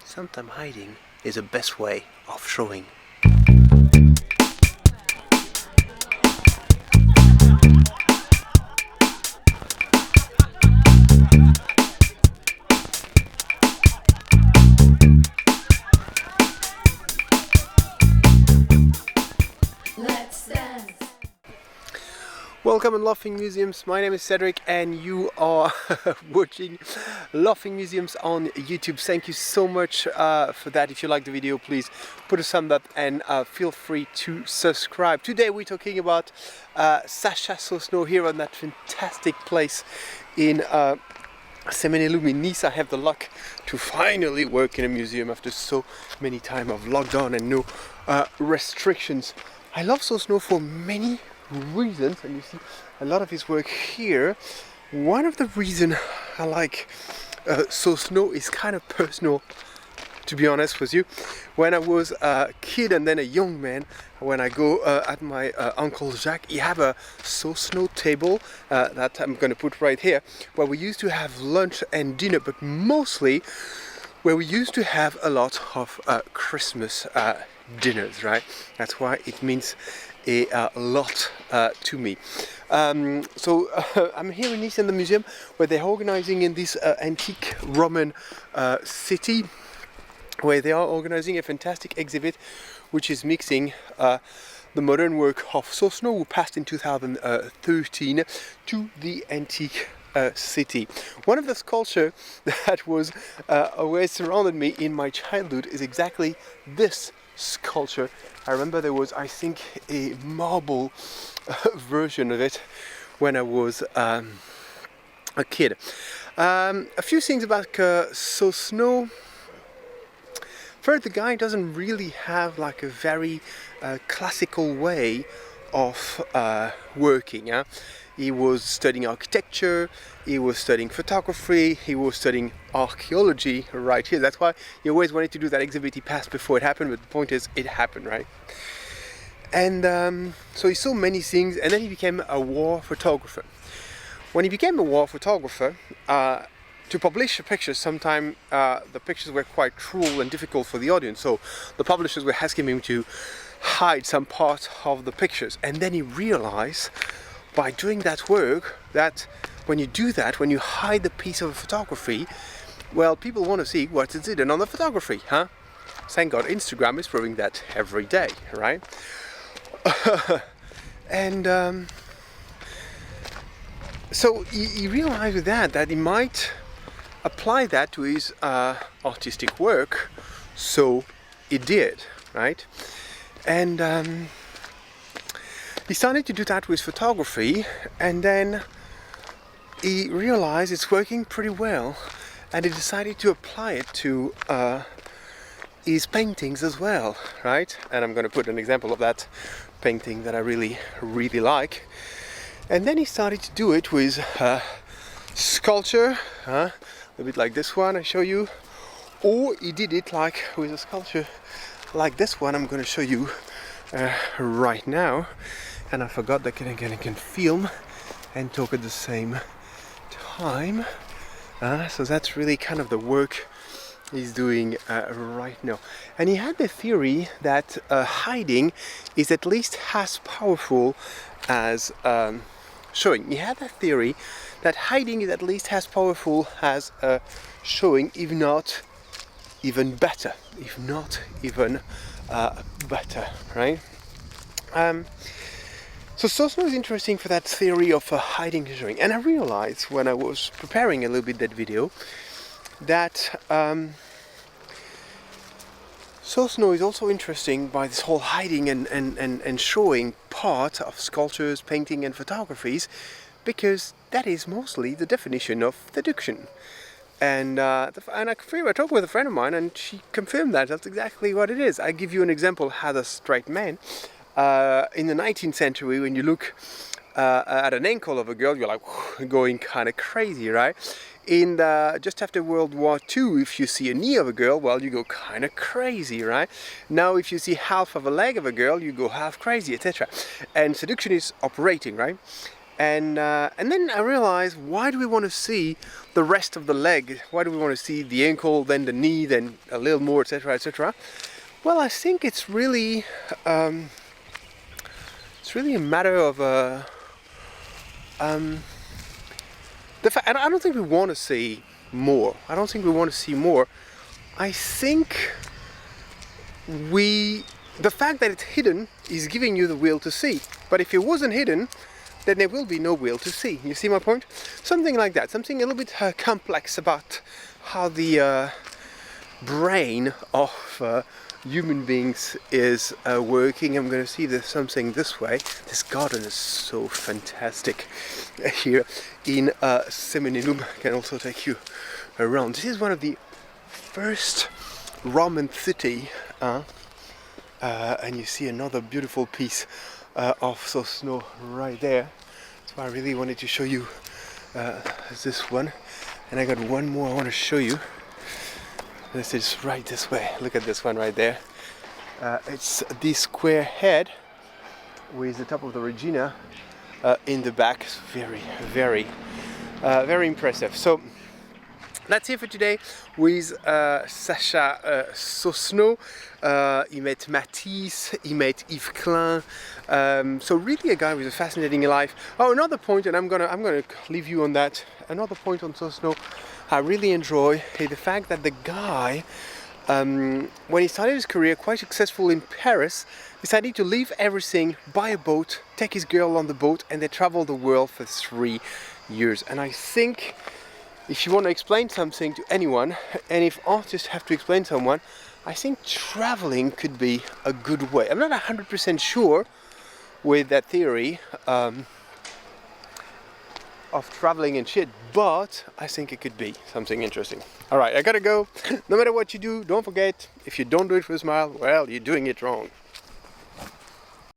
Sometimes hiding is the best way of showing. Let's dance. Welcome in Laughing Museums. My name is Cedric and you are watching Laughing Museums on YouTube. Thank you so much for that. If you like the video, please put a thumb up and feel free to subscribe. Today we're talking about Sacha Sosno here on that fantastic place in Semenelum in Nice. I have the luck to finally work in a museum after so many times of lockdown and no restrictions. I love Sosno for many reasons, and you see a lot of his work here. One of the reasons I like Sosno is kind of personal, to be honest with you. When I was a kid and then a young man, when I go at my Uncle Jacques, he have a Sosno table that I'm going to put right here, where we used to have lunch and dinner, but mostly where we used to have a lot of Christmas dinners, right? That's why it means a lot to me. So I'm here in Nice in the museum where they're organizing in this antique Roman city, where they are organizing a fantastic exhibit which is mixing the modern work of Sosno, who passed in 2013, to the antique city. One of the sculptures that was always surrounded me in my childhood is exactly this sculpture. I remember there was, I think, a marble version of it when I was a kid. A few things about Sosno. First, the guy doesn't really have like a very classical way of working. He was studying architecture, he was studying photography, he was studying archaeology right here. That's why he always wanted to do that exhibit. He passed before it happened, but the point is, it happened, right? And so he saw many things, and then he became a war photographer. When he became a war photographer, to publish the pictures, sometimes the pictures were quite cruel and difficult for the audience, so the publishers were asking him to hide some part of the pictures. And then he realized, by doing that work, that when you do that, when you hide the piece of photography, well, people want to see what's hidden on the photography, huh? Thank God Instagram is proving that every day, right? And so he realized with that he might apply that to his artistic work, so he did, right? And he started to do that with photography, and then he realized it's working pretty well, and he decided to apply it to his paintings as well, right? And I'm going to put an example of that painting that I really like. And then he started to do it with sculpture, a bit like this one I show you, or he did it like with a sculpture like this one I'm going to show you right now. And I forgot that I can film and talk at the same time. So that's really kind of the work he's doing right now. And he had the theory that hiding is at least as powerful as showing. He had the theory that hiding is at least as powerful as showing, if not even better. If not even better, right? So Sosno is interesting for that theory of hiding and showing. And I realized when I was preparing a little bit that video that Sosno is also interesting by this whole hiding and showing part of sculptures, painting and photographies, because that is mostly the definition of deduction. And I talked with a friend of mine and she confirmed that that's exactly what it is. I give you an example as a straight man. In the 19th century, when you look at an ankle of a girl, you're like going kind of crazy, right? Just after World War II, if you see a knee of a girl, well, you go kind of crazy, right? Now, if you see half of a leg of a girl, you go half crazy, etc. And seduction is operating, right? And then I realized, why do we want to see the rest of the leg? Why do we want to see the ankle, then the knee, then a little more, etc., etc.? Well, I think it's really a matter of the fact. And I don't think we want to see more. I don't think we want to see more. I think the fact that it's hidden is giving you the will to see. But if it wasn't hidden, then there will be no will to see. You see my point? Something like that. Something a little bit complex about how the brain of human beings is working. I'm going to see there's something this way. This garden is so fantastic here in Seminilum. I can also take you around. This is one of the first Roman city, and you see another beautiful piece of Sosno right there. So I really wanted to show you this one, and I got one more I want to show you. This is right this way. Look at this one right there. It's the square head with the top of the Regina in the back. It's very, very, very impressive. So that's it for today with Sacha Sosno. He met Matisse, he met Yves Klein. So really a guy with a fascinating life. Oh, another point, and I'm gonna leave you on that. Another point on Sosno I really enjoy is the fact that the guy, when he started his career quite successful in Paris, decided to leave everything, buy a boat, take his girl on the boat, and they traveled the world for 3 years. And I think if you want to explain something to anyone, and if artists have to explain to someone, I think traveling could be a good way. I'm not 100% sure with that theory of traveling and shit, but I think it could be something interesting. Alright, I gotta go. No matter what you do, don't forget, if you don't do it with a smile, well, you're doing it wrong.